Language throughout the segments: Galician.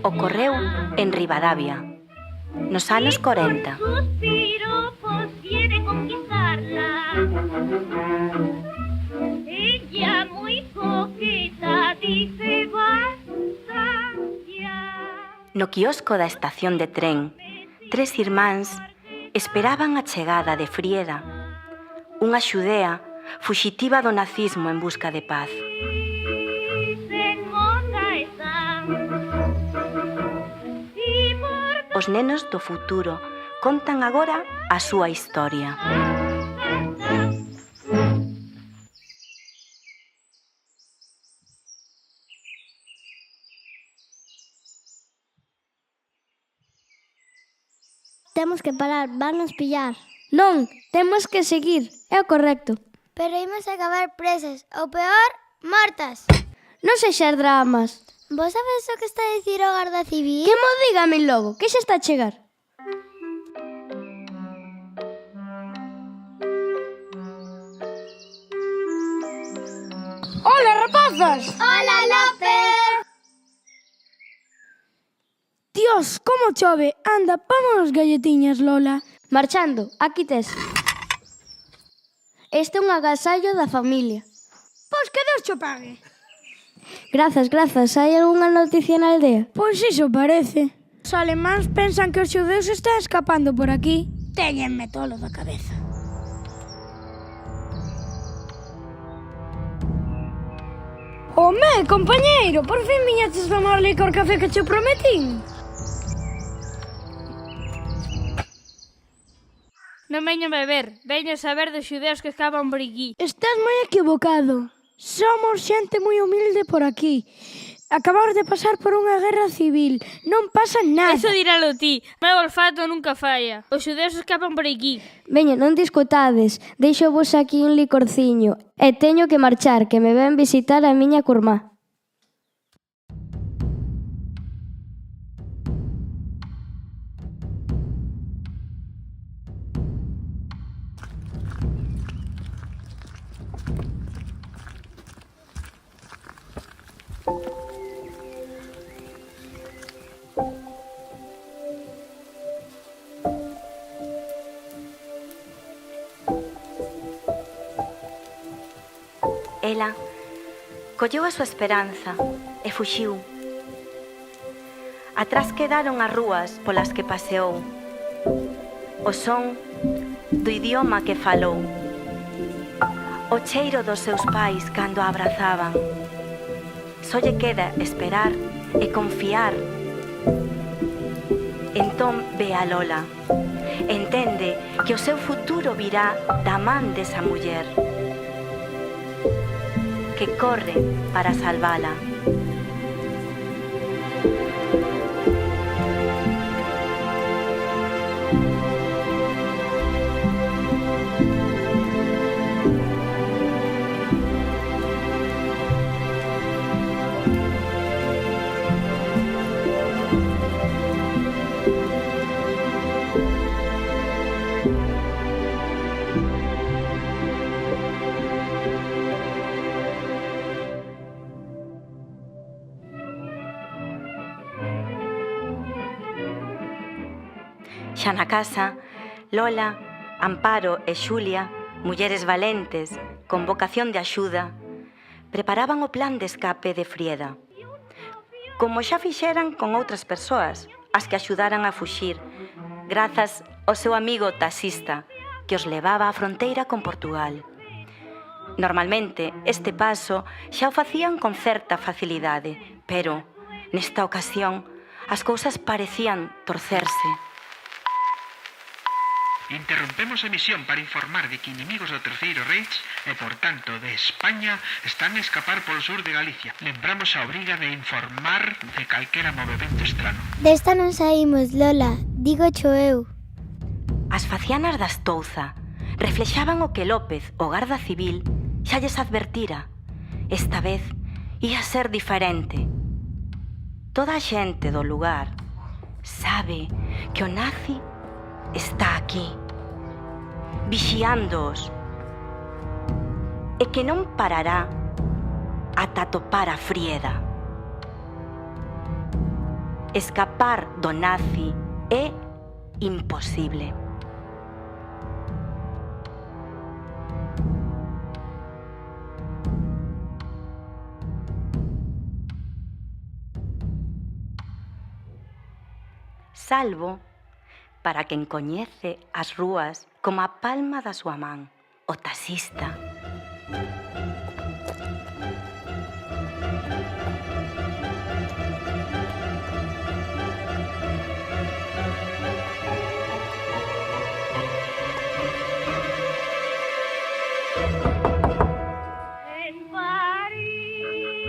ocorreu en Ribadavia, nos anos 40. Ella muy coqueta dice basta ya. No quiosco da estación de tren, 3 irmáns esperaban a chegada de Frieda, unha xudea fuxitiva do nazismo en busca de paz. Os nenos do futuro contan agora a súa historia. Temos que parar, vannos pillar. Non, temos que seguir, é o correcto. Pero imos acabar presas, ou peor, mortas. Non sexas dramas. Vos sabes o que está a dicir o Garda Civil? Que mo diga a min logo, que xa está a chegar. Hola, rapazas! Hola, López! Dios, como chove. Anda, vámonos galletiñas, Lola. Marchando, aquí tes. Este é un agasallo da familia. Pois que Deus cho pague. Grazas, grazas. Hai algunha noticia na aldea? Pois iso parece. Os alemáns pensan que os xudeus están escapando por aquí. Téñenme tolo da cabeza. Home, compañeiro, por fin viñaches tomar licor café que che prometín. Non veño beber, veño saber dos xudeus que escapan por aquí. Estás moi equivocado. Somos xente moi humilde por aquí. Acabamos de pasar por unha guerra civil. Non pasa nada. Eso diralo ti, meu olfato nunca falla. Os xudeus escapan por aquí. Veña, non discutades. Deixo vos aquí un licorciño. E teño que marchar, que me ven visitar a miña curmá. Ela colleu a súa esperanza e fuxiu. Atrás quedaron as rúas polas que paseou, o son do idioma que falou, o cheiro dos seus pais cando a abrazaban. Só lle queda esperar e confiar. Entón ve a Lola, entende que o seu futuro virá da man desa muller, que corre para salvala. Xa na casa, Lola, Amparo e Xulia, mulleres valentes, con vocación de axuda, preparaban o plan de escape de Frieda. Como xa fixeran con outras persoas, as que axudaran a fuxir, grazas ao seu amigo taxista, que os levaba á fronteira con Portugal. Normalmente, este paso xa o facían con certa facilidade, pero, nesta ocasión, as cousas parecían torcerse. Interrompemos a emisión para informar de que inimigos do Terceiro Reich e, por tanto, de España están a escapar polo sur de Galicia. Lembramos a obriga de informar de calquera movimento estrano. Desta non saímos, Lola, digo cho eu. As facianas da Estouza reflexaban o que López, o Garda Civil, xa lles advertira. Esta vez ia ser diferente. Toda a xente do lugar sabe que o nazi está aquí, vixiándoos, e que non parará ata topar a Frieda. escapar do nazi é imposible. Salvo para quen coñece as rúas como a palma da súa man, o taxista. En París,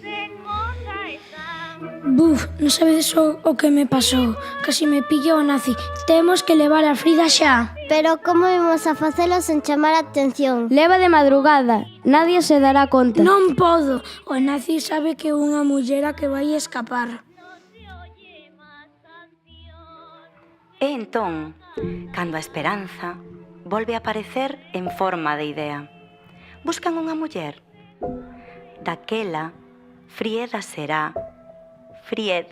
en moda están. Buf, non sabedes o que me pasou. Casi me pillou o nazi. Temos que levar a Frida xa. Pero como imos a facelo sen chamar a atención? Leva de madrugada, nadie se dará conta. Non podo. O nazi sabe que é unha mullera que vai escapar. E entón, cando a esperanza volve a aparecer en forma de idea. Buscan unha muller. Daquela, Frieda será Fried.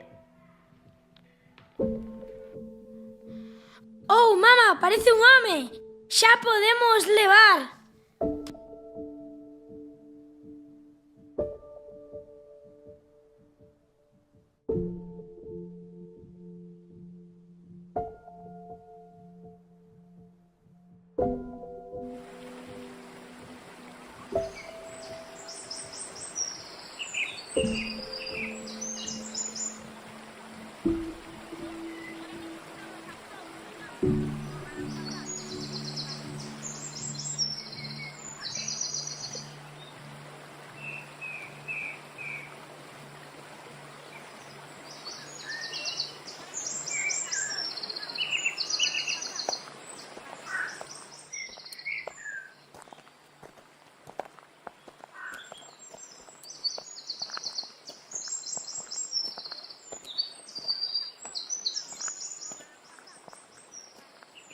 Oh, mama, parece un home. Xa podemos levar.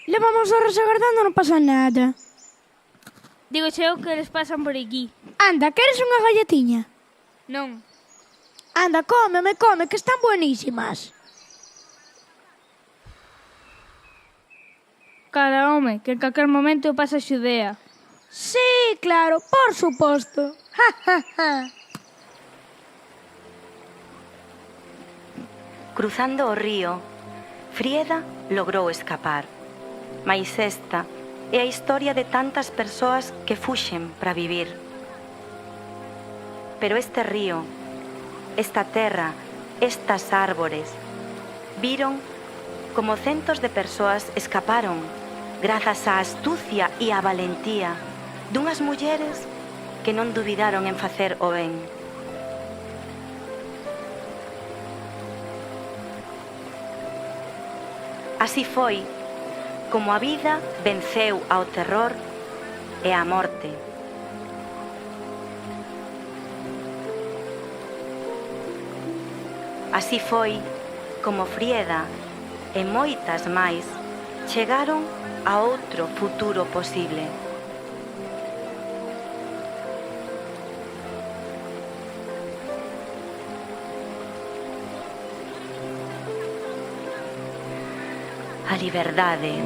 Levamos horas agardando, non pasa nada. Digo eu que eles pasan por aquí. Anda, queres unha galletiña? Non. Anda, come, que están buenísimas. Cara, home, que en calquer momento pasa Xudea. Sí, claro, por suposto. Ja, ja, ja. Cruzando o río, Frieda logrou escapar. Mais esta é a historia de tantas persoas que fuxen para vivir. Pero este río, esta terra, estas árbores, viron como centos de persoas escaparon grazas á astucia e á valentía dunhas mulleres que non dubidaron en facer o ben. Así foi como a vida venceu ao terror e á morte. Así foi como Frieda e moitas máis chegaron a outro futuro posible. A liberdade.